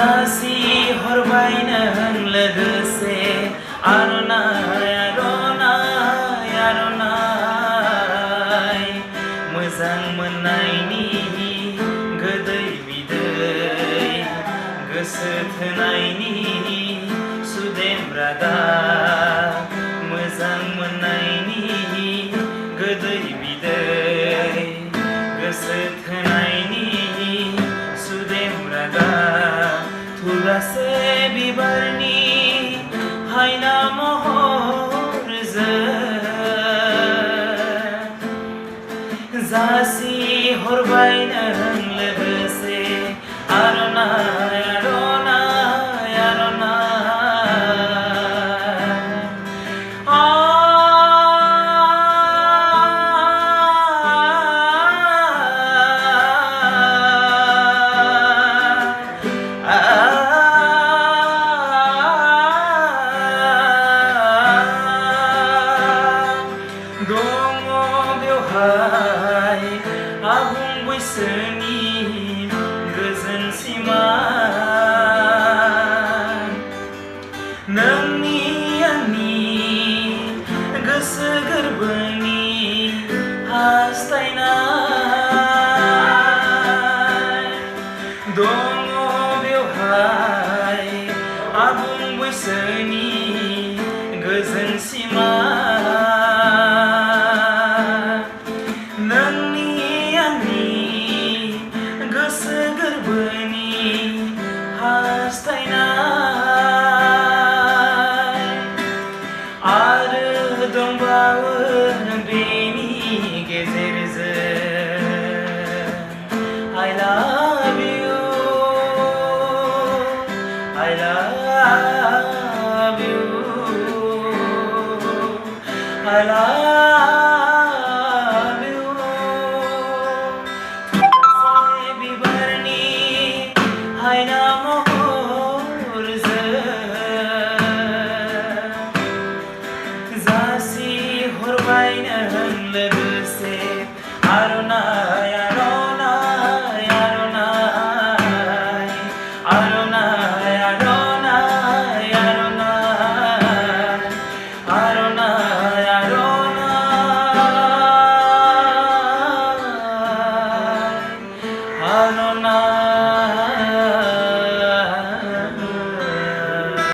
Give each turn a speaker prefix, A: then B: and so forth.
A: जासि हरबाय नों लोगोसे आर'नाइ आर'नाइ आर'नाइ मोजां मोननायनि गोदै बिदै गोसो थोनायनि सुदेम रादाब मोजां मोननायनि गोदै बिदै गोसो थोनायनि सुदेम रादाब थुलासे बिबारनि हायना महरजों जासि हरबाय नों लोगोसे आर'नाइ आर'नाइ दङ बेवहाय आबुं बैसोनि गोजोन सिमा नोंनि आंनि गोसो गोरबोनि हास्थायनाय दङ बेवहाय आबुं बैसोनि गोजोन सिमा नोंनि आंनि गोसो गोरबोनि हास्थायनाय आरो दंबावो बेनि गेजेरजों I love you I love you I love you थुलासे बिबारनि हायना महरजों जासि हरबाय नों लोगोसे आर'नाइ आर'नाइ आर'नाइ आर'नाइ आर'नाइ आर'नाइ आर'नाइ आर'नाइ